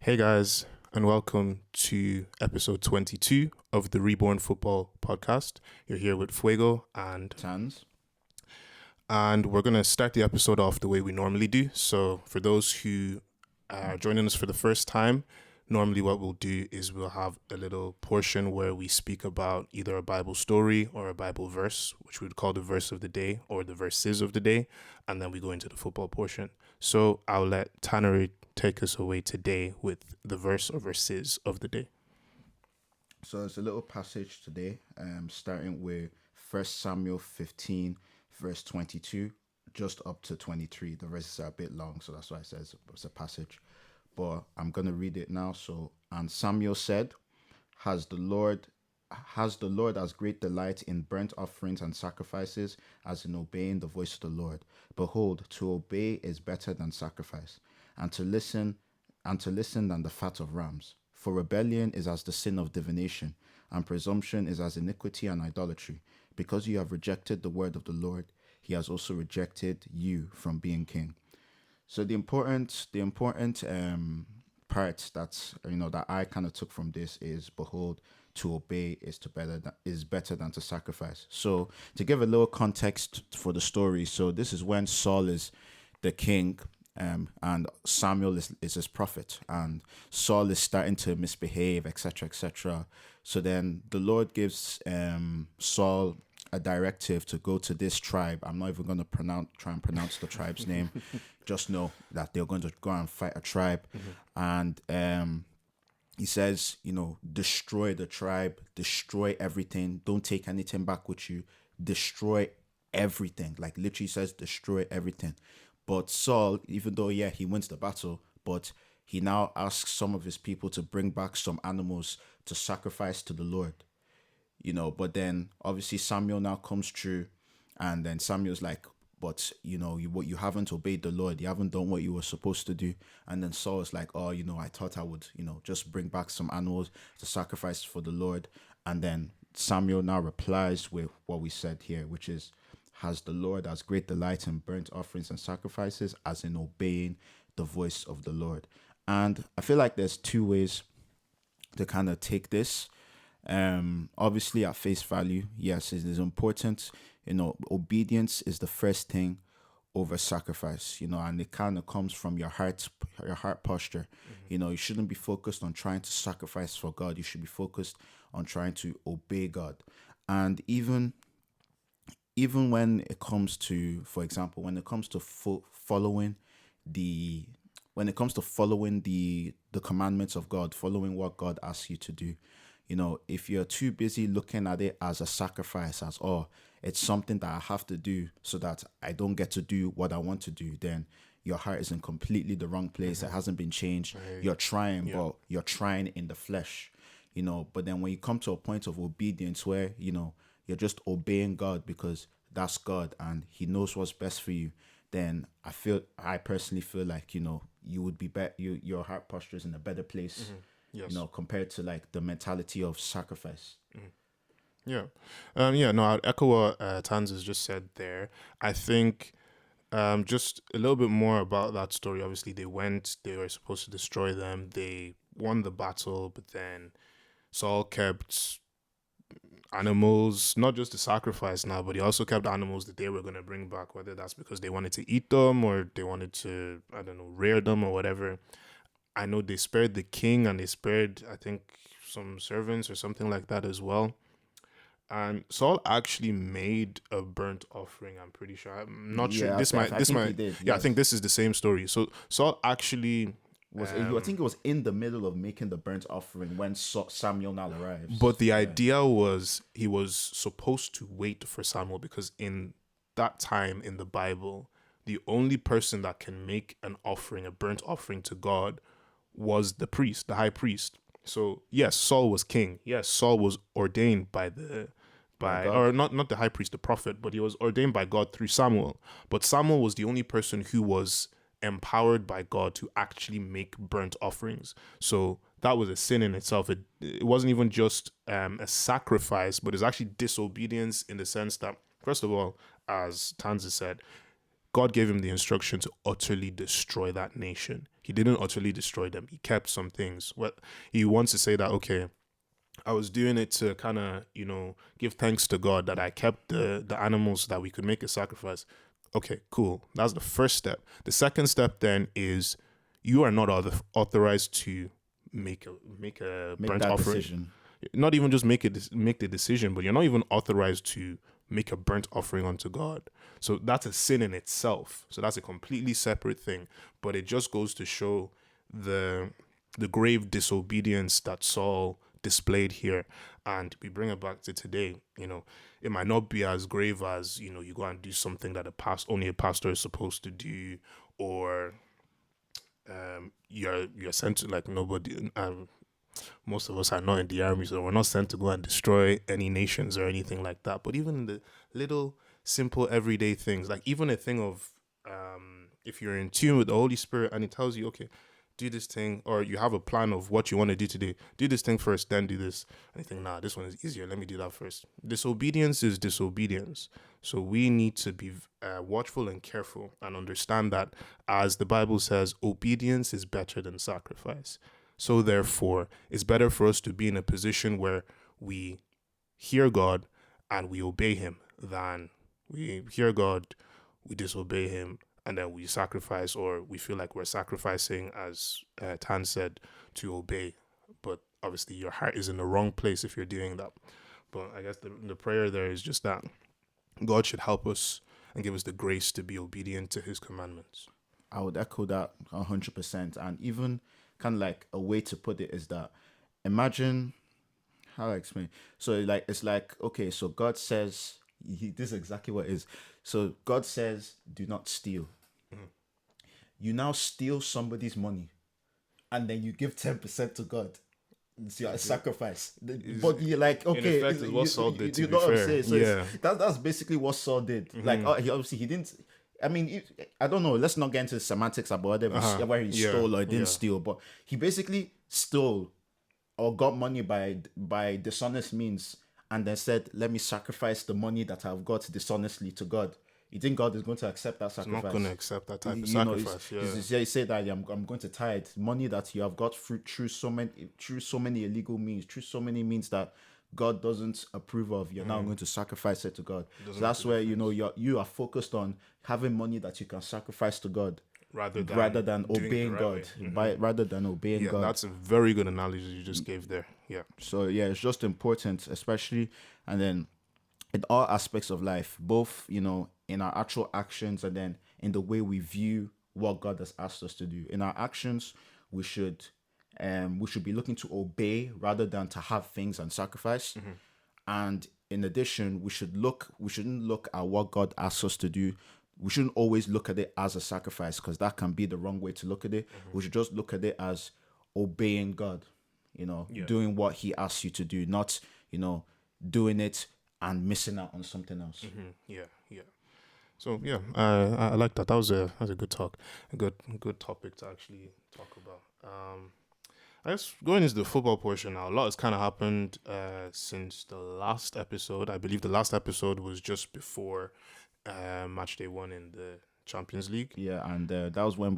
Hey guys, and welcome to episode 22 of the Reborn Football Podcast. You're here with Fuego Tans. and we're going to start the episode off the way we normally do. So for those who are joining us for the first time, normally what we'll do is we'll have a little portion where we speak about either a Bible story or a Bible verse, which we'd call the verse of the day or the verses of the day, and then we go into the football portion. So I'll let Tanner take us away today with the verse or verses of the day. So it's a little passage today, starting with 1 Samuel 15, verse 22, just up to 23. The verses are a bit long, so that's why it says it's a passage. But I'm going to read it now. So, and Samuel said, Has the Lord as great delight in burnt offerings and sacrifices as in obeying the voice of the Lord? Behold, to obey is better than sacrifice, and to listen than the fat of rams. For rebellion is as the sin of divination, and presumption is as iniquity and idolatry. Because you have rejected the word of the Lord, he has also rejected you from being king. So the important part that I kind of took from this is, behold, to obey is better than to sacrifice. So to give a little context for the story, so this is when Saul is the king, and Samuel is his prophet, and Saul is starting to misbehave, etc., etc. So then the Lord gives Saul a directive to go to this tribe. I'm not even going to try and pronounce the tribe's name. Just know that they're going to go and fight a tribe. And he says, destroy the tribe, destroy everything. Don't take anything back with you. Destroy everything. Like literally says, destroy everything. But Saul, even though, he wins the battle, but he now asks some of his people to bring back some animals to sacrifice to the Lord. But then obviously Samuel now comes through, and then Samuel's like, but you haven't obeyed the Lord, you haven't done what you were supposed to do. And then Saul is like, I thought I would just bring back some animals to sacrifice for the Lord. And then Samuel now replies with what we said here, which is, has the Lord as great delight in burnt offerings and sacrifices as in obeying the voice of the Lord. And I feel like there's two ways to kind of take this. Obviously at face value, yes, it is important. Obedience is the first thing over sacrifice, and it kind of comes from your heart posture. You shouldn't be focused on trying to sacrifice for God. You should be focused on trying to obey God. And even when it comes to, for example, when it comes to following the commandments of God, following what God asks you to do, if you're too busy looking at it as a sacrifice, as, it's something that I have to do so that I don't get to do what I want to do, then your heart is in completely the wrong place. It hasn't been changed. Right. You're trying, but you're trying in the flesh, but then when you come to a point of obedience where, you're just obeying God because that's God and he knows what's best for you, then I personally feel like, you would be better. Your heart posture is in a better place. Yes. Compared to like the mentality of sacrifice. I'd echo what Tans has just said there. I think just a little bit more about that story. Obviously, they were supposed to destroy them. They won the battle, but then Saul kept animals, not just the sacrifice now, but he also kept animals that they were going to bring back, whether that's because they wanted to eat them or they wanted to, rear them or whatever. I know they spared the king and they spared, I think, some servants or something like that as well. And Saul actually made a burnt offering. I'm pretty sure. I'm not sure. I think this is the same story. So Saul actually I think it was in the middle of making the burnt offering when Samuel now arrives. But the idea was he was supposed to wait for Samuel because in that time in the Bible, the only person that can make an offering, a burnt offering to God, was the priest, the high priest. So yes, Saul was king. Yes, Saul was ordained by not the high priest, the prophet, but he was ordained by God through Samuel. But Samuel was the only person who was empowered by God to actually make burnt offerings. So that was a sin in itself. It wasn't even just a sacrifice, but it's actually disobedience in the sense that, first of all, as Tanza said, God gave him the instruction to utterly destroy that nation. He didn't utterly destroy them. He kept some things. Well, he wants to say that, okay, I was doing it to kind of, give thanks to God that I kept the animals so that we could make a sacrifice. Okay, cool. That's the first step. The second step then is you are not authorized to make a Make burnt that offering. decision. Not even just make the decision, but you're not even authorized to make a burnt offering unto God. So that's a sin in itself. So that's a completely separate thing. But it just goes to show the grave disobedience that Saul displayed here. And we bring it back to today. It might not be as grave as, you go and do something that only a pastor is supposed to do, or you're sent to, like, nobody. Most of us are not in the army, so we're not sent to go and destroy any nations or anything like that. But even the little simple everyday things, like even a thing of if you're in tune with the Holy Spirit and it tells you, okay, do this thing, or you have a plan of what you want to do today, do this thing first, then do this. And you think, nah, this one is easier, let me do that first. Disobedience is disobedience. So we need to be watchful and careful and understand that, as the Bible says, obedience is better than sacrifice. So therefore, it's better for us to be in a position where we hear God and we obey him than we hear God, we disobey him, and then we sacrifice, or we feel like we're sacrificing, as Tan said, to obey. But obviously your heart is in the wrong place if you're doing that. But I guess the prayer there is just that God should help us and give us the grace to be obedient to his commandments. I would echo that 100%. And even kind of like a way to put it is that, imagine, how do I explain? So like, it's like, okay, so God says, this is exactly what it is. So God says, do not steal. You now steal somebody's money and then you give 10% to God. It's your sacrifice. But you're like, okay, in effect, is what Saul did, to you be know what I'm fair. saying? So Yeah. that's basically what Saul did. Like, he obviously, he didn't. I mean, I don't know. Let's not get into the semantics about whether he stole or didn't steal. But he basically stole or got money by dishonest means, and then said, "Let me sacrifice the money that I've got dishonestly to God." You think God is going to accept that sacrifice? He's not going to accept that type of You know, sacrifice. he said that I'm going to tithe money that you have got through so many illegal means, through so many means that God doesn't approve of. You're now going to sacrifice it to God. So that's where you are focused on having money that you can sacrifice to God rather than obeying God. Rather than obeying God. That's a very good analogy you just gave there. Yeah. So yeah, it's just important, especially, and then in all aspects of life, both in our actual actions and then in the way we view what God has asked us to do. In our actions, we should be looking to obey rather than to have things and sacrifice. And in addition, we shouldn't look at what God asks us to do. We shouldn't always look at it as a sacrifice, because that can be the wrong way to look at it. We should just look at it as obeying God, doing what he asks you to do, not, doing it and missing out on something else. Yeah. So yeah, I like that. That was a good talk, a good topic to actually talk about. I guess going into the football portion now, a lot has kind of happened since the last episode. I believe the last episode was just before match day 1 in the Champions League. Yeah, and that was when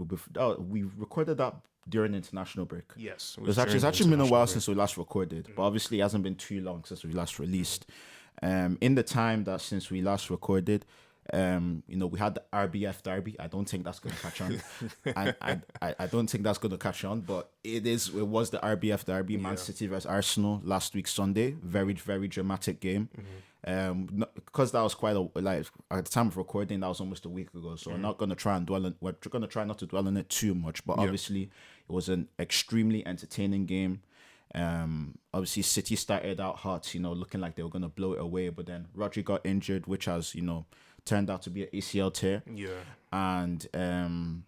we recorded that during international break. Yes, it's actually been a while since we last recorded, but obviously it hasn't been too long since we last released. In the time that since we last recorded, we had the RBF derby. I don't think that's going to catch on. I don't think that's going to catch on, but it was the RBF derby, Man City versus Arsenal last week Sunday. Very, very dramatic game. Because that was quite at the time of recording, that was almost a week ago. So we're going to try not to dwell on it too much, but obviously it was an extremely entertaining game. Obviously City started out hot, looking like they were going to blow it away, but then Rodri got injured, which has, turned out to be an ACL tear. Yeah. And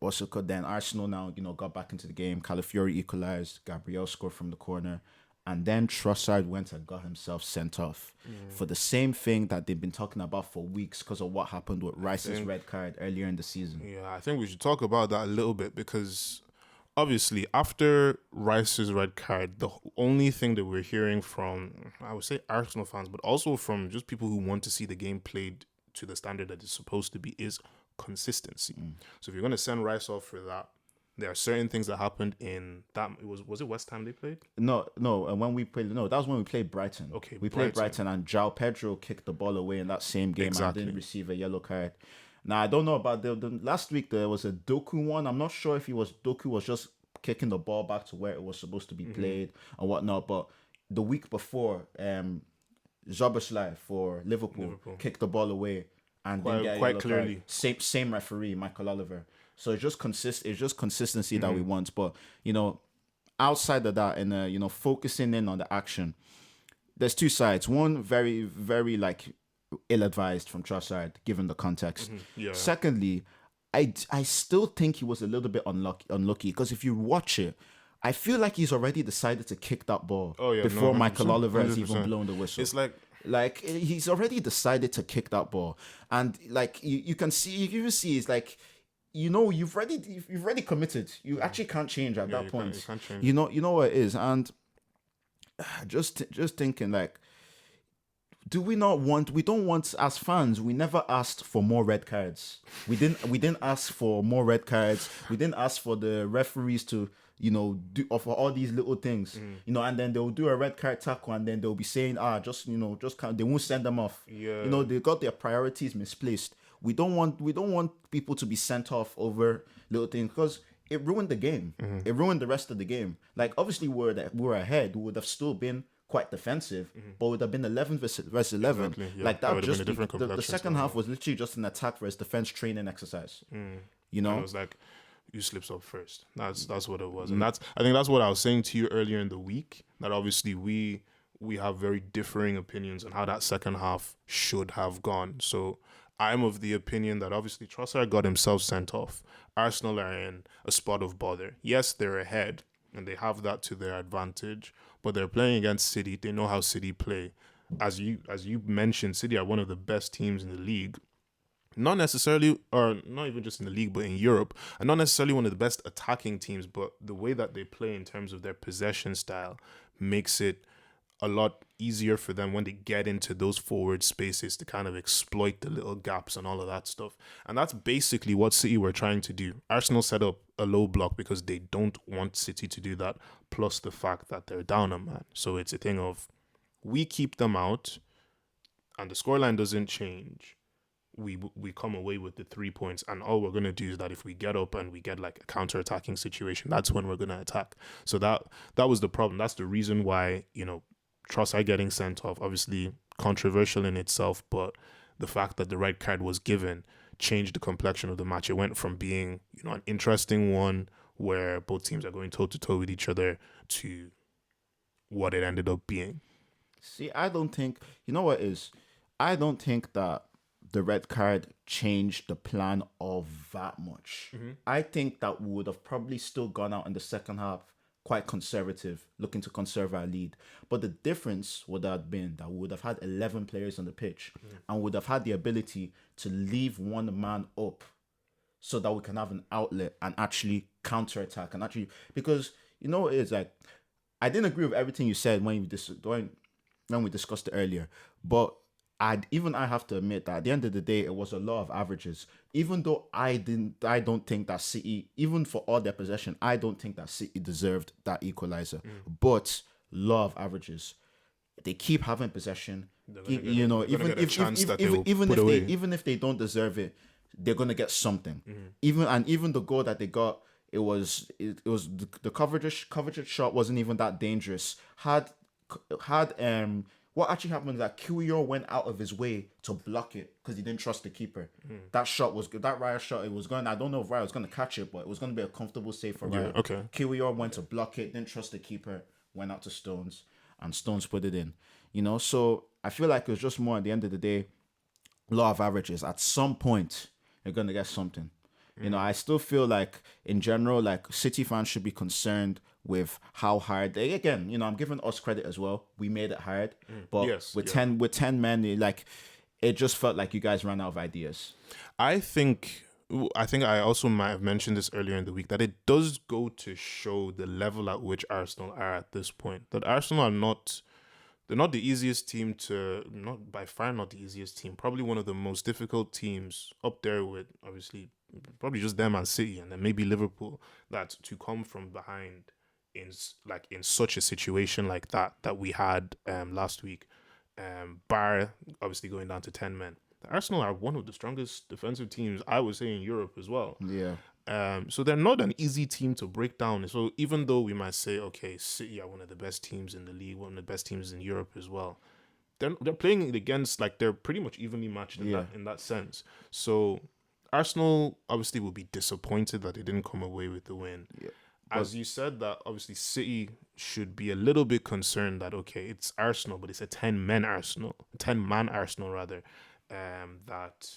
also then Arsenal now, got back into the game. Calafiori equalized, Gabriel scored from the corner, and then Trossard went and got himself sent off for the same thing that they've been talking about for weeks because of what happened with Rice's red card earlier in the season. Yeah, I think we should talk about that a little bit, because obviously, after Rice's red card, the only thing that we're hearing from, I would say, Arsenal fans, but also from just people who want to see the game played to the standard that it's supposed to be is consistency. So if you're going to send Rice off for that, there are certain things that happened in that. Was it West Ham they played? No. And when we played, that was when we played Brighton. Okay, we played Brighton, and João Pedro kicked the ball away in that same game and didn't receive a yellow card. Now I don't know about the last week. There was a Doku one. I'm not sure if Doku was just kicking the ball back to where it was supposed to be played and whatnot. But the week before, Zoboslai for Liverpool kicked the ball away and didn't get a yellow clearly. Card. Same referee, Michael Oliver. So it's just consistency that we want. But outside of that, and focusing in on the action, there's two sides. One very, very ill-advised from Trossard, given the context. Yeah. Secondly, I still think he was a little bit unlucky because if you watch it, I feel like he's already decided to kick that ball before Michael Oliver has even blown the whistle. It's like he's already decided to kick that ball, and you can see it's like. You've already committed. You actually can't change at that point. You can't change. You know what it is, and just thinking we don't want as fans. We never asked for more red cards. We didn't ask for more red cards. We didn't ask for the referees to do for all these little things. And then they'll do a red card tackle, and then they'll be saying just they won't send them off. Yeah. They got their priorities misplaced. We don't want people to be sent off over little things because it ruined the game. It ruined the rest of the game. Obviously we're ahead. We would have still been quite defensive, but it would have been 11 versus 11. Exactly, yeah. That just the second half was literally just an attack versus defense training exercise. And it was like who slips up first. That's what it was, and I think that's what I was saying to you earlier in the week. That obviously we have very differing opinions on how that second half should have gone. So I'm of the opinion that obviously Trossard got himself sent off. Arsenal are in a spot of bother. Yes, they're ahead, and they have that to their advantage, but they're playing against City. They know how City play. As you mentioned, City are one of the best teams in the league. Not necessarily, or not even just in the league, but in Europe. And not necessarily one of the best attacking teams, but the way that they play in terms of their possession style makes it a lot easier for them when they get into those forward spaces to kind of exploit the little gaps and all of that stuff. And that's basically what City were trying to do. Arsenal set up a low block because they don't want City to do that, plus the fact that they're down a man. So it's a thing of we keep them out and the scoreline doesn't change. We come away with the 3 points, and all we're going to do is that if we get up and we get a counter-attacking situation, that's when we're going to attack. So that was the problem. That's the reason why, Trossard getting sent off, obviously controversial in itself, but the fact that the red card was given changed the complexion of the match. It went from being, an interesting one where both teams are going toe-to-toe with each other to what it ended up being. See, I don't think, I don't think that the red card changed the plan of that much. I think that we would have probably still gone out in the second half quite conservative, looking to conserve our lead. But the difference would have been that we would have had 11 players on the pitch and would have had the ability to leave one man up so that we can have an outlet and actually counterattack. And actually, because, it's I didn't agree with everything you said when we discussed it earlier, but I have to admit that at the end of the day, it was a law of averages. Even though I don't think that City, even for all their possession, I don't think that City deserved that equalizer. But law of averages, they keep having possession. Even if they don't deserve it, they're gonna get something. Even the goal that they got, it was the coverage shot wasn't even that dangerous. What actually happened is that Kiwior went out of his way to block it because he didn't trust the keeper. That shot was good. That Raya shot, it was going. I don't know if Raya was going to catch it, but it was going to be a comfortable save for Raya. Yeah, okay. Kiwior went to block it, didn't trust the keeper, went out to Stones, and Stones put it in. So I feel like it was just more at the end of the day, law of averages. At some point, you're going to get something. I still feel like, in general, City fans should be concerned with how hard they, again, I'm giving us credit as well. We made it hard, but with 10 men, it just felt like you guys ran out of ideas. I think I also might have mentioned this earlier in the week that it does go to show the level at which Arsenal are at this point. That Arsenal are not they're not the easiest team to, not by far not the easiest team. Probably one of the most difficult teams up there with obviously probably just them and City, and then maybe Liverpool. That to come from behind in such a situation like that we had last week, bar obviously going down to 10 men. The Arsenal are one of the strongest defensive teams I would say in Europe as well. Yeah. So they're not an easy team to break down. So even though we might say, okay, City are one of the best teams in the league, one of the best teams in Europe as well, they're playing it against, like, they're pretty much evenly matched in that sense. So Arsenal obviously will be disappointed that they didn't come away with the win. Yeah. As you said, that obviously City should be a little bit concerned that, okay, it's Arsenal, but it's a 10-man Arsenal rather, that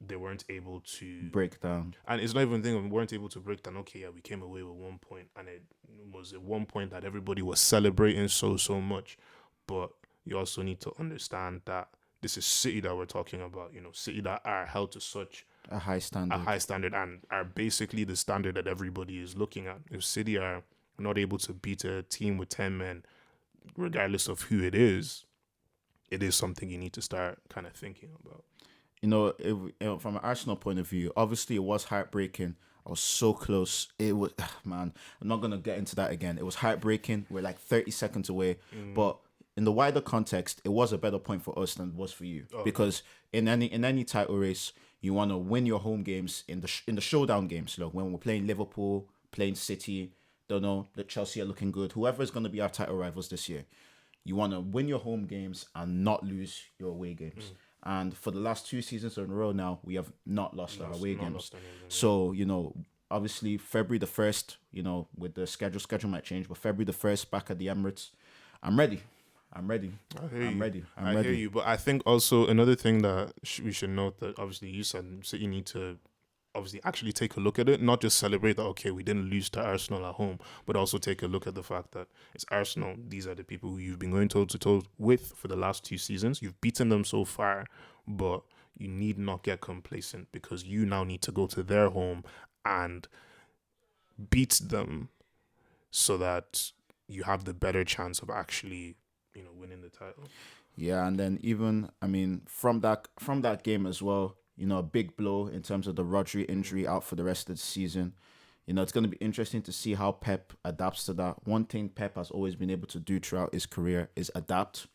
they weren't able to Break down. and it's not even a thing of weren't able to break down. Okay, yeah, we came away with 1 point, and it was at 1 point that everybody was celebrating so much. But you also need to understand that this is City that we're talking about. You know, City that are held to such A high standard. and are basically the standard that everybody is looking at. If City are not able to beat a team with 10 men, regardless of who it is something you need to start kind of thinking about. From an Arsenal point of view, obviously it was heartbreaking. I was so close. It was, man, I'm not going to get into that again. It was heartbreaking. We're like 30 seconds away. But in the wider context, it was a better point for us than it was for you. Because in any title race, you want to win your home games in the showdown games. Look, when we're playing Liverpool, playing City, don't know, the Chelsea are looking good. Whoever is going to be our title rivals this year, you want to win your home games and not lose your away games. And for the last 2 seasons in a row now, we have not lost our away games. So, obviously February the 1st, with the schedule might change, but February the 1st back at the Emirates, I'm ready. I'm ready. I hear you. But I think also another thing that we should note that obviously you said City need to obviously actually take a look at it, not just celebrate that, okay, we didn't lose to Arsenal at home, but also take a look at the fact that it's Arsenal. These are the people who you've been going toe-to-toe with for the last 2 seasons. You've beaten them so far, but you need not get complacent because you now need to go to their home and beat them so that you have the better chance of actually, winning the title. Yeah, and then even, from that game as well, a big blow in terms of the Rodri injury out for the rest of the season. It's going to be interesting to see how Pep adapts to that. One thing Pep has always been able to do throughout his career is adapt.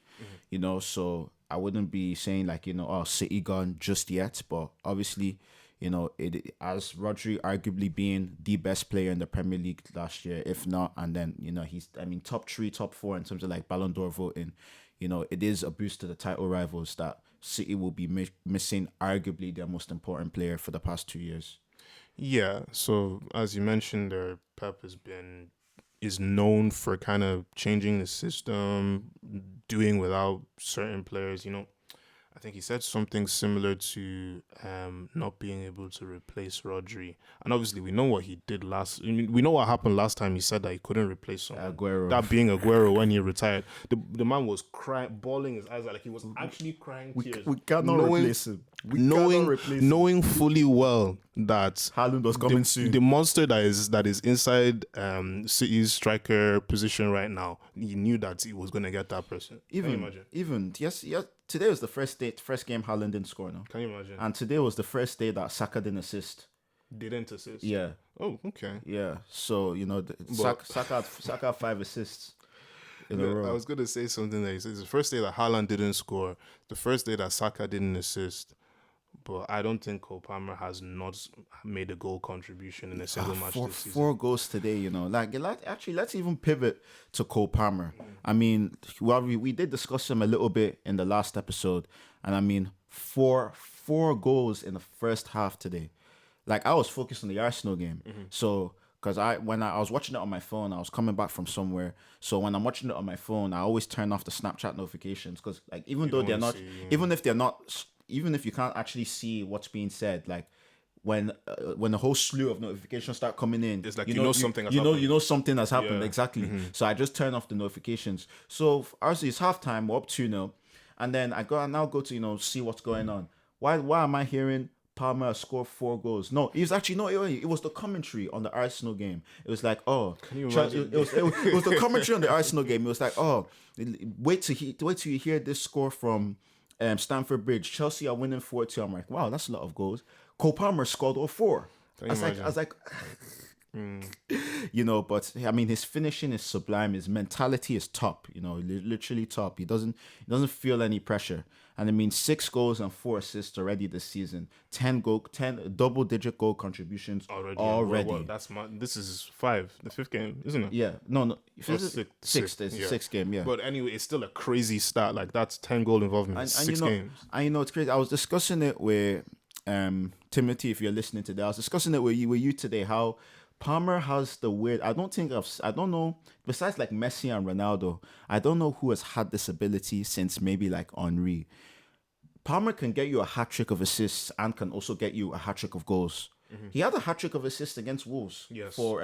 So I wouldn't be saying like, City gone just yet. But obviously, as Rodri arguably being the best player in the Premier League last year, if not, and then, he's, top 3, top 4 in terms of like Ballon d'Or voting. It is a boost to the title rivals that City will be missing arguably their most important player for the past 2 years. Yeah, so as you mentioned there, Pep is known for kind of changing the system, doing without certain players. I think he said something similar to not being able to replace Rodri. And obviously, we know what he did we know what happened last time he said that he couldn't replace someone. Aguero. That being Aguero when he retired. The man was crying, bawling his eyes out. Like he was actually crying tears. We cannot replace him. Knowing fully well that Haaland was coming soon. The monster that is inside City's striker position right now, he knew that he was going to get that person. Can you imagine? Yes. Today was the first game Haaland didn't score now. Can you imagine? And today was the first day that Saka didn't assist. Didn't assist? Yeah. Oh, okay. Yeah. So, Saka had 5 assists in a row. I was going to say something that he says. The first day that Haaland didn't score, the first day that Saka didn't assist, but I don't think Cole Palmer has not made a goal contribution in a single match this season. 4 goals today, let's even pivot to Cole Palmer. We did discuss him a little bit in the last episode, and 4 goals in the first half today. Like, I was focused on the Arsenal game. So, because when I was watching it on my phone, I was coming back from somewhere. So when I'm watching it on my phone, I always turn off the Snapchat notifications because, like, even if you can't actually see what's being said, like when the whole slew of notifications start coming in, it's like something has happened. Something has happened. Yeah. Exactly. So I just turn off the notifications. So ours is halftime, we're up 2-0, and then I now go to see what's going on. Why am I hearing Palmer scored 4 goals. No, it was actually no. It was the commentary on the Arsenal game. It was like, oh, Can you Chel- imagine? it was the commentary on the Arsenal game. It was like, oh, wait till you hear this score from Stamford Bridge. Chelsea are winning 4-2. I'm like, wow, that's a lot of goals. Cole Palmer scored all 4. Can you imagine? I was like, but I mean, his finishing is sublime. His mentality is top. Literally top. He doesn't feel any pressure. And I mean, 6 goals and 4 assists already this season. 10 double-digit goal contributions already. Well, this is 5, the 5th game, isn't it? Yeah, no, Sixth, It's yeah. 6th game. Yeah, But anyway, it's still a crazy stat. Like that's 10 goal involvement in 6 games. And it's crazy. I was discussing it with Timothy. If you're listening today, I was discussing it with you today. How Palmer has the weird. I don't know. Besides like Messi and Ronaldo, I don't know who has had this ability since maybe like Henry. Palmer can get you a hat trick of assists and can also get you a hat trick of goals. Mm-hmm. He had a hat trick of assists against Wolves for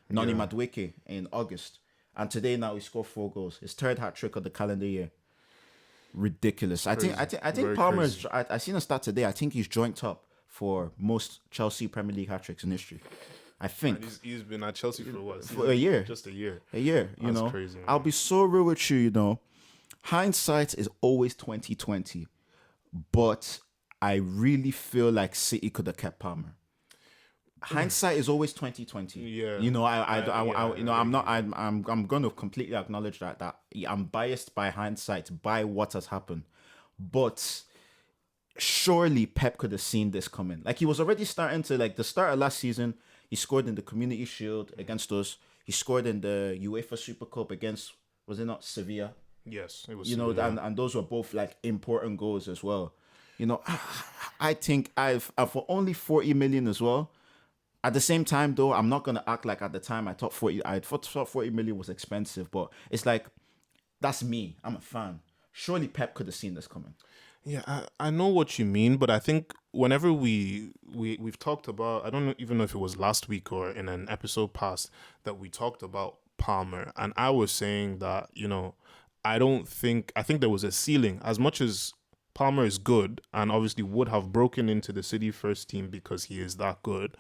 Noni Madueke in August, and today now he scored 4 goals. His 3rd hat trick of the calendar year. Ridiculous. I think Palmer is. I seen a stat today. I think he's joint top for most Chelsea Premier League hat tricks in history. I think. And he's been at Chelsea for what? For a year. Just a year. That's crazy, man. I'll be so real with you. Hindsight is always 2020, but I really feel like City could have kept Palmer. Hindsight is always 2020. Yeah. I'm going to completely acknowledge that I'm biased by hindsight, by what has happened, but surely Pep could have seen this coming. Like, he was already starting to, like, the start of last season. He scored in the Community Shield against us. He scored in the UEFA Super Cup against, was it not Sevilla? Yes, it was. And those were both like important goals as well. I think I've for only 40 million as well. At the same time, though, I'm not gonna act like at the time I thought 40 million was expensive, but it's like, that's me. I'm a fan. Surely Pep could have seen this coming. Yeah, I know what you mean, but I think whenever we've talked about, I don't even know if it was last week or in an episode past that we talked about Palmer, and I was saying that, I think there was a ceiling. As much as Palmer is good and obviously would have broken into the City first team because he is that good,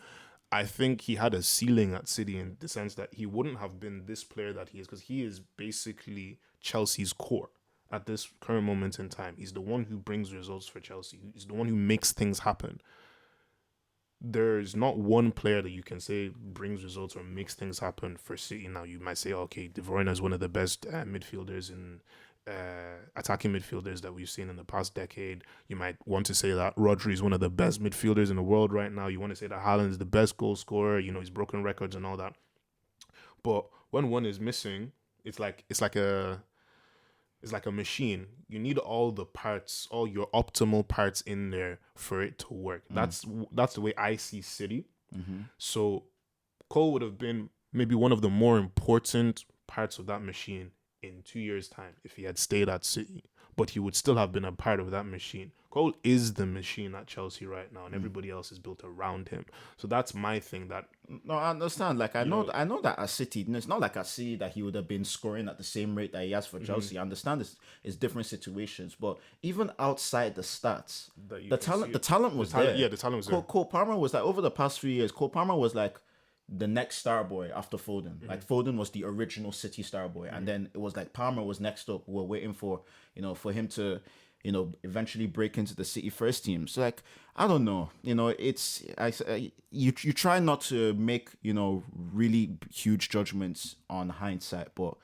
I think he had a ceiling at City in the sense that he wouldn't have been this player that he is, because he is basically Chelsea's core. At this current moment in time, he's the one who brings results for Chelsea. He's the one who makes things happen. There's not one player that you can say brings results or makes things happen for City. Now, you might say, okay, De Bruyne is one of the best midfielders and attacking midfielders that we've seen in the past decade. You might want to say that Rodri is one of the best midfielders in the world right now. You want to say that Haaland is the best goal scorer. He's broken records and all that. But when one is missing, it's like a machine. You need all the parts, all your optimal parts in there for it to work. That's the way I see City. Mm-hmm. So Cole would have been maybe one of the more important parts of that machine in 2 years' time if he had stayed at City. But he would still have been a part of that machine. Cole is the machine at Chelsea right now, and everybody else is built around him. So that's my thing. No, I understand. Like, I know that at City, it's not like at City that he would have been scoring at the same rate that he has for Chelsea. I understand it's different situations, but even outside the stats, the talent was there. Yeah, the talent was there. Cole Palmer was like, over the past 3 years, Cole Palmer was like the next star boy after Foden. Mm-hmm. Like, Foden was the original City star boy, and then it was like Palmer was next up. We're waiting for for him to eventually break into the City first team. So, like, I don't know. You try not to make really huge judgments on hindsight, but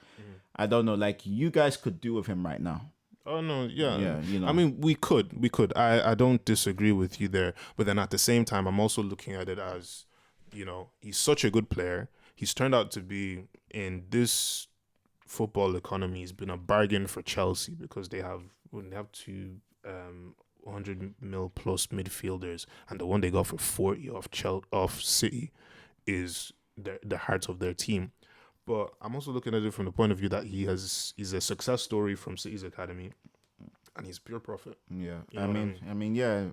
I don't know. Like, you guys could do with him right now. Oh no, yeah. I mean, we could. I don't disagree with you there, but then at the same time, I'm also looking at it as, he's such a good player. He's turned out to be, in this football economy, he's been a bargain for Chelsea because they have 100 mil plus midfielders, and the one they got for 40 off City is the heart of their team. But I'm also looking at it from the point of view that he's a success story from City's academy, and he's pure profit. Yeah, I mean, yeah,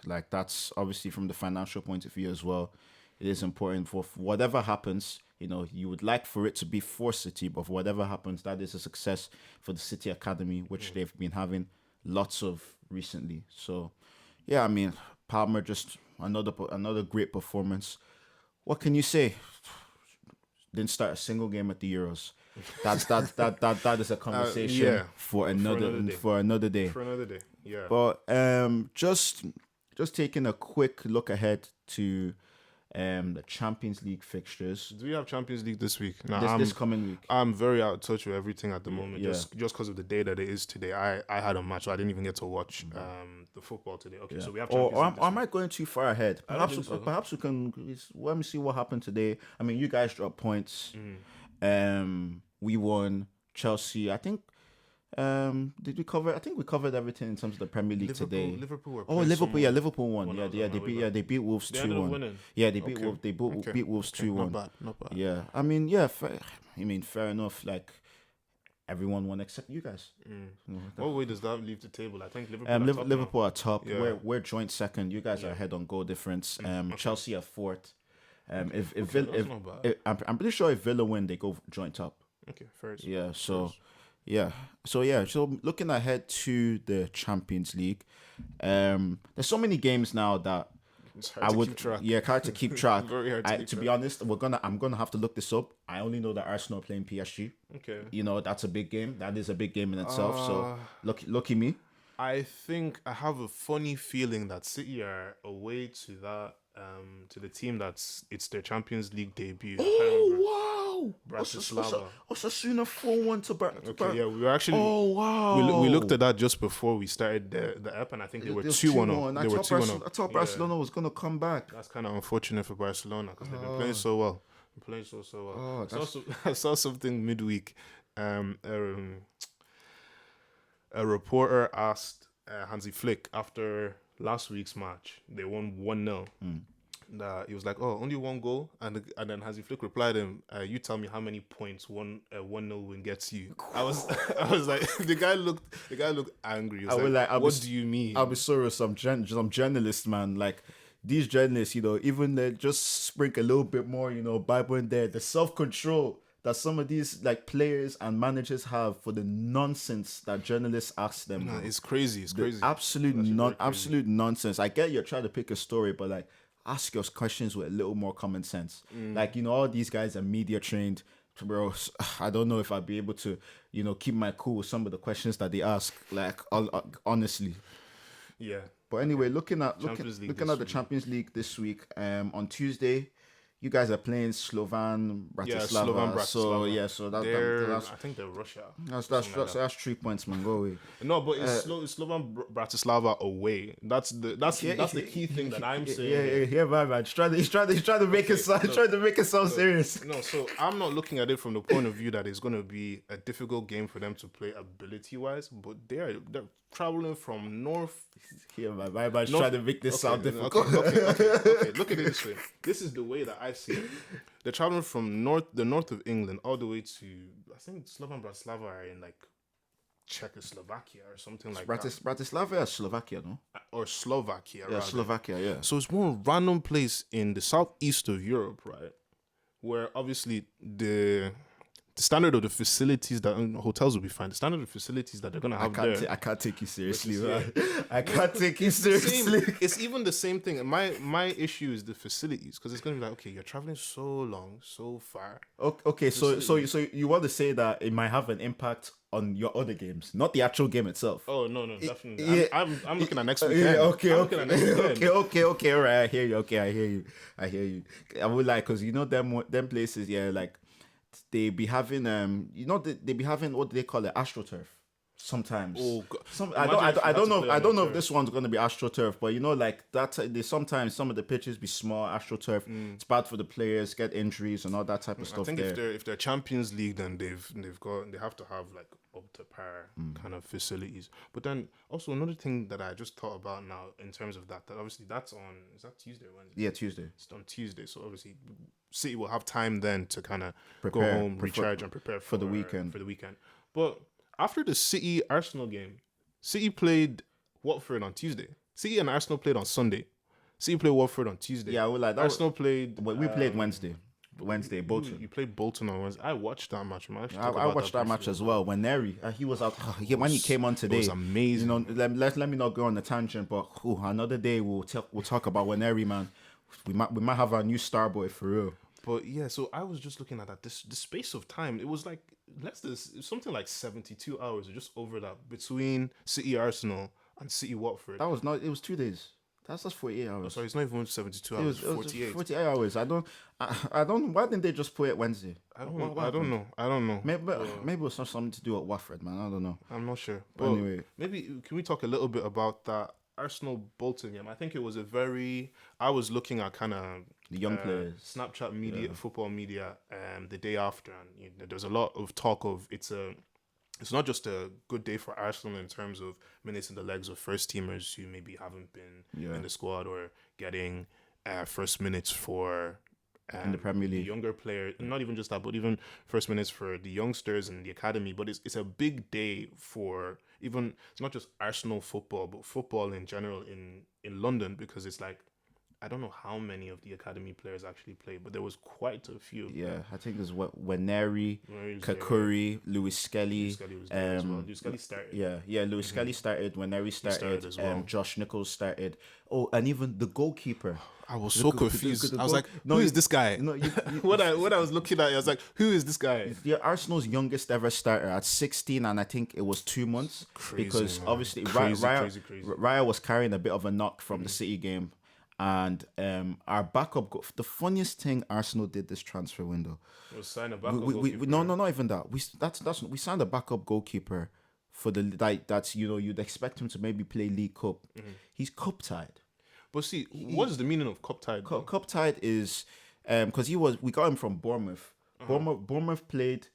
like, that's obviously from the financial point of view as well. It is important for whatever happens. You would like for it to be for City, but for whatever happens, that is a success for the City Academy, which they've been having lots of recently. So, yeah, I mean, Palmer just another great performance. What can you say? Didn't start a single game at the Euros. That is a conversation for another day. For another day. Yeah. But just taking a quick look ahead to the Champions League fixtures. Do we have Champions League this week? No, this coming week. I'm very out of touch with everything at the moment. Just because of the day that it is today. I had a match, so I didn't even get to watch the football today. Okay, so we have Champions League. Or am I going too far ahead? Perhaps we can let me see what happened today. I mean, you guys dropped points. We won. Chelsea, I think. Did we cover? I think we covered everything in terms of the Premier League today. Liverpool Liverpool won. They beat Wolves 2-1. Yeah, they beat Wolves. They beat Wolves 2-1. Not bad. Yeah, I mean, fair enough. Like everyone won except you guys. What way does that leave the table? I think Liverpool are top. Yeah. We're joint second. You guys are ahead on goal difference. Chelsea are fourth. I'm pretty sure if Villa win, they go joint top. Okay, fair. Yeah. So looking ahead to the Champions League, there's so many games now that hard to keep track. Very hard to keep track. Be honest, I'm gonna have to look this up. I only know that Arsenal are playing PSG. Okay. That's a big game. That is a big game in itself. So lucky me. I think I have a funny feeling that City are away to that to the team it's their Champions League debut. Oh wow! Bratislava. Osasuna 4-1 to Bratislava. Okay, yeah, we were actually. Oh wow! We looked at that just before we started the app, and I think they were 2-1. They were 2-1. I thought Barcelona was gonna come back. That's kind of unfortunate for Barcelona because they've been playing so well. Well. I saw something midweek. A reporter asked Hansi Flick after last week's match. They won 1-0. He was like, "Oh, only one goal," and then Hansi Flick replied him, "You tell me how many points 1-0 win gets you." I was like, the guy looked angry. He was what do you mean? I'll be sorry with some journalists, man. Like these journalists, even they just sprinkle a little bit more, Bible in there. The self-control that some of these like players and managers have for the nonsense that journalists ask them. Nah, it's crazy. It's crazy. Absolute nonsense. I get you're trying to pick a story, but like ask your questions with a little more common sense. Like, all these guys are media trained. Bro, I don't know if I'd be able to, keep my cool with some of the questions that they ask. Like, honestly. Yeah. But anyway, looking at the Champions League this week, on Tuesday, you guys are playing Slovan Bratislava. Yeah, Slovan Bratislava. So that's I think they're Russia. That's 3 points, man. Go away. No, but it's Slovan Bratislava away. That's the key thing that I'm saying. Yeah, man. He's trying to make it sound serious. No, so I'm not looking at it from the point of view that it's going to be a difficult game for them to play ability wise, but they're traveling from north. Yeah, man. Trying to make this sound difficult. Okay. Look at it this way. This is the way that I see it. They're traveling from the north of England all the way to, I think Slovan Bratislava are in like Czechoslovakia or something like that. Bratislava is Slovakia, no? Or Slovakia, yeah, rather. Slovakia, yeah. So it's one random place in the southeast of Europe, right? Where obviously the standard of the facilities that hotels will be fine. The standard of the facilities that they're gonna have I can't take you seriously, man. I can't take you seriously. It's even the same thing. My issue is the facilities because it's gonna be like, okay, you're traveling so long, so far. Okay, so you want to say that it might have an impact on your other games, not the actual game itself. Oh no, definitely. Yeah. I'm looking at next weekend. Yeah, okay. All right, I hear you. Okay, I hear you. I would like because them places, yeah, like. They be having they be having what do they call it, AstroTurf sometimes. Oh God. I don't know if this one's gonna be AstroTurf, but like that they sometimes some of the pitches be small AstroTurf. It's bad for the players, get injuries and all that type of stuff. I think if they're Champions League, then they have to have like up to par kind of facilities. But then also another thing that I just thought about now in terms of that obviously is that Tuesday or Wednesday? Yeah, Tuesday. It's on Tuesday, so obviously City will have time then to kind of go home, recharge, and prepare for the weekend. But after the City Arsenal game, City played Watford on Tuesday. City and Arsenal played on Sunday. City played Watford on Tuesday. Yeah, Arsenal played. We played Wednesday. Wednesday, Bolton. You played Bolton on Wednesday. I watched that match. Man. I watched that match as well. When Neri, he was out. When he came on today, it was amazing. You know, let me not go on the tangent, but another day we'll talk about when Neri, man. We might have our new star boy for real. But yeah, so I was just looking at that. This space of time, it was like something like 72 hours or just over that between City Arsenal and City Watford. That was not. It was 2 days. That's just 48 hours. Oh, sorry, it's not even 72 hours. It was 48. 48 hours. I don't. Why didn't they just put it Wednesday? I don't know. Maybe it was something to do with Watford, man. I don't know. I'm not sure. But anyway, maybe can we talk a little bit about that Arsenal Bolton game? I think it was I was looking at kind of the young players, Snapchat media, football media, the day after, and there's a lot of talk of it's not just a good day for Arsenal in terms of minutes in the legs of first teamers who maybe haven't been in the squad or getting first minutes for in the Premier League. The younger players, not even just that, but even first minutes for the youngsters in the academy. But it's a big day for even, it's not just Arsenal football, but football in general in London, because it's like, I don't know how many of the academy players actually played, but there was quite a few. Yeah, I think there's Waneri, Kakuri, Lewis Skelly. Lewis Skelly started. Yeah, Lewis Skelly started. Waneri started. As well. Josh Nichols started. Oh, and even the goalkeeper. I was so confused. I was like, who is this guy? No, when I was looking at it, I was like, who is this guy? Yeah, Arsenal's youngest ever starter at 16, and I think it was 2 months. Crazy, because man. Obviously crazy. Raya was carrying a bit of a knock from the City game. And our backup, the funniest thing Arsenal did this transfer window was sign a backup goalkeeper. No, not even that. We signed a backup goalkeeper for that's you'd expect him to maybe play League Cup. He's cup tied. But see, what is the meaning of cup tied? Cup tied is because we got him from Bournemouth. Bournemouth played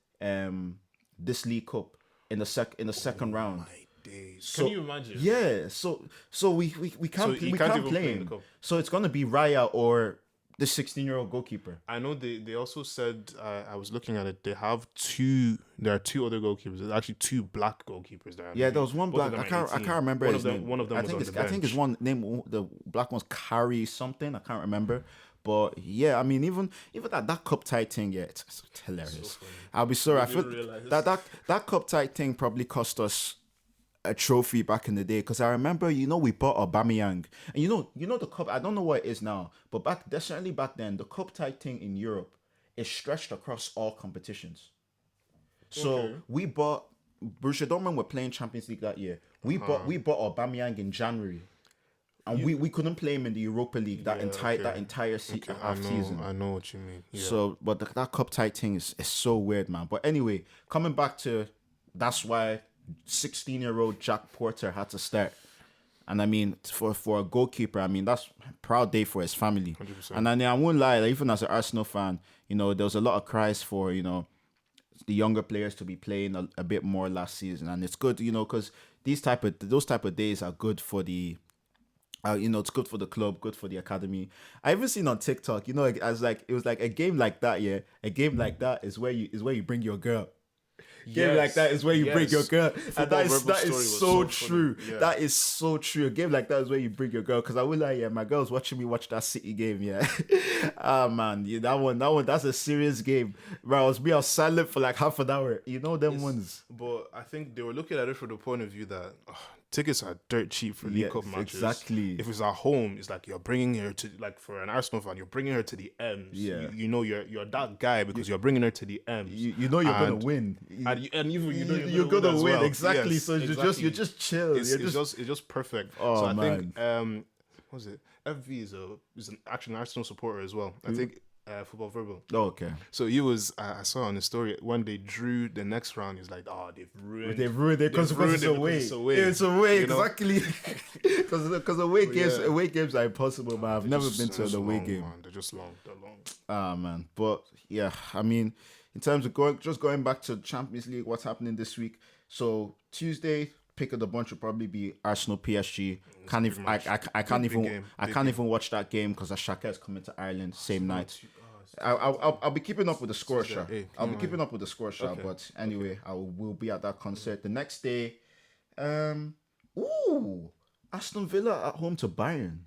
this League Cup in the second round. My days. So, can you imagine? Yeah, so we can't play him. So it's gonna be Raya or the 16-year-old goalkeeper. I know they also said, I was looking at it, there are two other goalkeepers. There's actually two black goalkeepers there. Yeah, there was one black. I can't remember his name. One of them I think his one name, the black one's Carrie something. I can't remember. But yeah, I mean, even that cup tight thing, yeah, it's hilarious. So I'll be sorry. I feel that cup tight thing probably cost us a trophy back in the day, because I remember, we bought Aubameyang, and the cup. I don't know what it is now, but back then, the cup tight thing in Europe is stretched across all competitions. So we bought Borussia Dortmund were playing Champions League that year. We bought Aubameyang in January, and we couldn't play him in the Europa League that entire season. I know what you mean. Yeah. So, but that cup tight thing is so weird, man. But anyway, coming back to that's why 16-year-old Jack Porter had to start. And I mean, for a goalkeeper, I mean, that's a proud day for his family. 100%. And I won't lie, like, even as an Arsenal fan, there was a lot of cries for, the younger players to be playing a bit more last season. And it's good, because those type of days are good for the it's good for the club, good for the academy. I even seen on TikTok, it was like a game like that, yeah. A game like that is where you bring your girl. Game like that is where you bring your girl, and that is so true. Yeah. That is so true. A game like that is where you bring your girl. Because I will lie, yeah, my girl's watching me watch that City game. Yeah, man, yeah, that one, that's a serious game. Bro, I was silent for like half an hour. Ones. But I think they were looking at it from the point of view that tickets are dirt cheap for League Cup matches. Exactly. If it's at home, it's like you're bringing her to, like, for an Arsenal fan, you're bringing her to the M's. Yeah. You're that guy because you're bringing her to the M's. You're gonna win. And you're gonna win. Well. Exactly. Yes, so you're just chill. It's just perfect. Oh, so I man. think what was it? FV is actually an Arsenal supporter as well. I think Football Verbal. Oh, okay. So he was. I saw on the story when they drew the next round. He's like, they've ruined their consequences away. It's away, exactly. Because away games are impossible, man. I've never been to an away game. Man. They're just long. They're long. Ah, man. But yeah, I mean, in terms of going back to Champions League, what's happening this week? So Tuesday, pick of the bunch will probably be Arsenal PSG. I can't even watch that game because Ashaka is coming to Ireland same night. I'll be keeping up with the score shot. I'll be keeping up with the score shot. Okay. But anyway, will be at that concert the next day. Aston Villa at home to Bayern.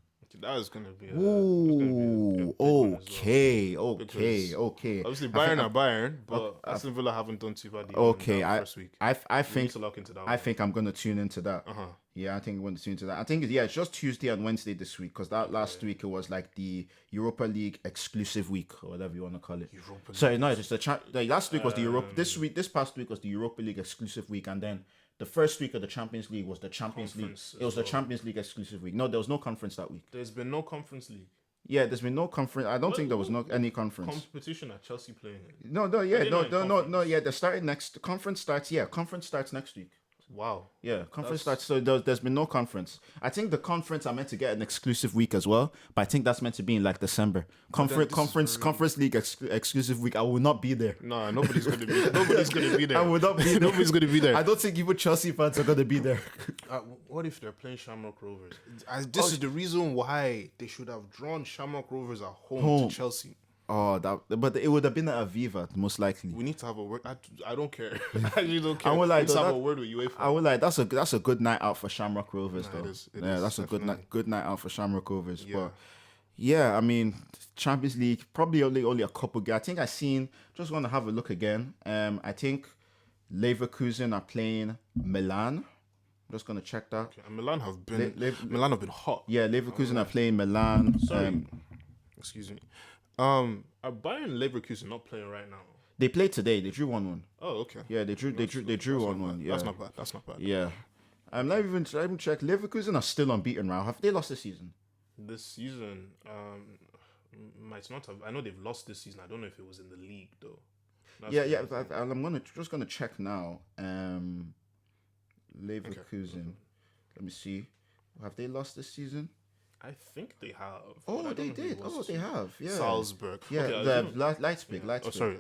That was gonna be a Ooh, big one as well. okay. Obviously, I think Bayern are Bayern, but Aston Villa haven't done too badly in okay. that first week. I We need think to look into that I one. think I'm gonna tune into that. Uh-huh. Yeah, I think I'm gonna tune into that. I think it's just Tuesday and Wednesday this week because that last week it was like the Europa League exclusive week or whatever you want to call it. Sorry, no, it's the last week was the Europa. This past week was the Europa League exclusive week, and then the first week of the Champions League was the Champions League. It was the Champions League exclusive week. No, there was no conference that week. There's been no Conference League. Yeah, there's been no conference. I don't think there was any conference. Competition at Chelsea playing. No. Yeah, they're starting next. The conference starts. Yeah, conference starts next week. Wow. Yeah, conference starts. So there's been no conference. I think the conference are meant to get an exclusive week as well, but I think that's meant to be in like December. Conference league exclusive week. I will not be there. No, nobody's gonna be. Nobody's gonna be there. I will not be there. Nobody's gonna be there. I don't think even Chelsea fans are gonna be there. What if they're playing Shamrock Rovers? This is the reason why they should have drawn Shamrock Rovers at home to Chelsea. Oh, but it would have been at Aviva most likely. We need to have a word. I don't care. I actually don't care. I would like Let's have a word with UEFA. I would like that's a good night out for Shamrock Rovers though. It is, that's definitely a good night out for Shamrock Rovers. Yeah. But yeah, I mean Champions League probably only a couple games. I think I seen. Just want to have a look again. I think Leverkusen are playing Milan. I'm just gonna check that. Okay. And Milan have been hot. Yeah, Leverkusen are playing Milan. Sorry. Excuse me. Are Bayern and Leverkusen not playing right now? They played today. They drew 1-1. Oh, okay. Yeah, they drew 1-1. Yeah, That's not bad. Yeah. I'm not even check. Leverkusen are still unbeaten now. Have they lost this season? This season, might not have. I know they've lost this season. I don't know if it was in the league though. I'm just gonna check now. Leverkusen. Let me see. Have they lost this season? I think they have. Oh, they did. Oh, they have. Yeah. Salzburg. Yeah, okay, Leipzig. Oh, sorry.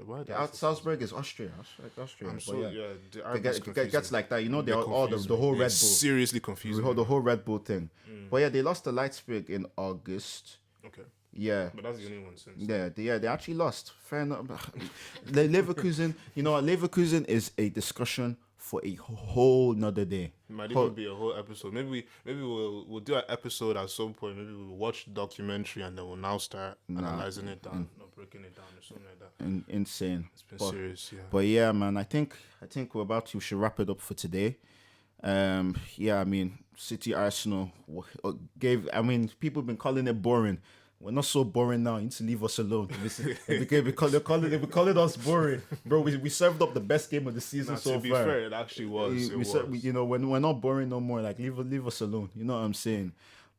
Salzburg is Austria. Austria. I'm so it gets like that. You know, they're all the whole Red Bull. Seriously confusing. The whole Red Bull thing. But yeah, they lost to Leipzig in August. Okay. Yeah. But that's the only one since. Yeah, they actually lost. Fair enough. Leverkusen, Leverkusen is a discussion for a whole nother day. It might even be a whole episode. Maybe we'll do an episode at some point. Maybe we'll watch the documentary and then we'll now start analyzing it down, or breaking it down or something like that. Insane. It's been serious, yeah. But yeah, man, I think we should wrap it up for today. Yeah, I mean, City Arsenal people have been calling it boring. We're not so boring now. You need to leave us alone. They're calling us boring, bro. We served up the best game of the season so far. To be fair, it actually was. We're not boring no more. Like leave us alone. You know what I'm saying?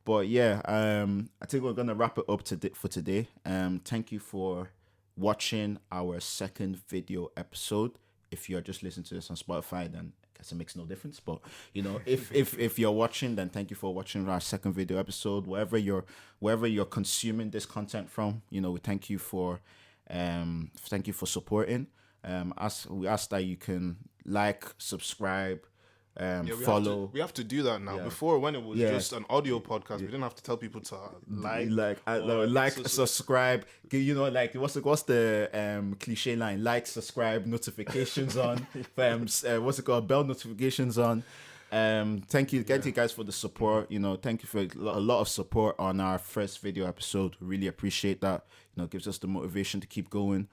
But yeah, I think we're gonna wrap it up for today. Thank you for watching our second video episode. If you're just listening to this on Spotify, then I guess it makes no difference. But if you're watching, then thank you for watching our second video episode. Wherever you're consuming this content from, we thank you for supporting. We ask that you can like, subscribe, follow. We have to do that now. Yeah. Before, when it was just an audio podcast, we didn't have to tell people to subscribe. What's the cliche line? Like, subscribe, notifications on. Bell notifications on. Thank you guys for the support. Thank you for a lot of support on our first video episode. Really appreciate that. Gives us the motivation to keep going.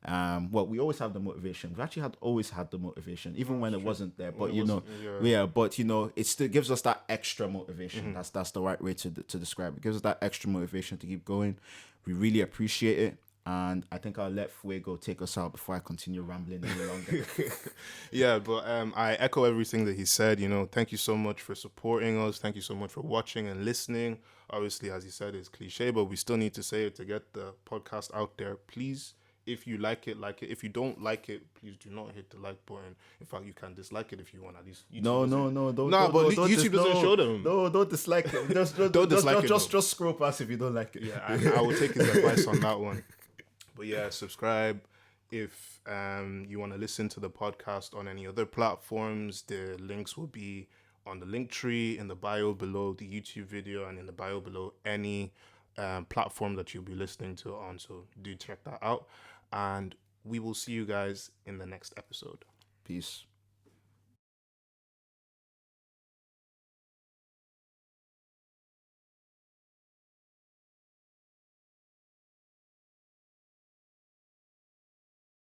We always have the motivation. We've actually always had the motivation, even when it wasn't there. But it still gives us that extra motivation. Mm-hmm. That's the right way to describe it. It gives us that extra motivation to keep going. We really appreciate it. And I think I'll let Fuego take us out before I continue rambling any longer. Yeah, but I echo everything that he said. Thank you so much for supporting us. Thank you so much for watching and listening. Obviously, as he said, it's cliche, but we still need to say it to get the podcast out there. Please, if you like it, like it. If you don't like it, please do not hit the like button. In fact, you can dislike it if you want. At least YouTube YouTube doesn't show them. No, don't dislike it. Just scroll past if you don't like it. Yeah, I will take his advice on that one. But yeah, subscribe. If you want to listen to the podcast on any other platforms, the links will be on the link tree in the bio below the YouTube video and in the bio below any platform that you'll be listening to on. So do check that out. And we will see you guys in the next episode. Peace.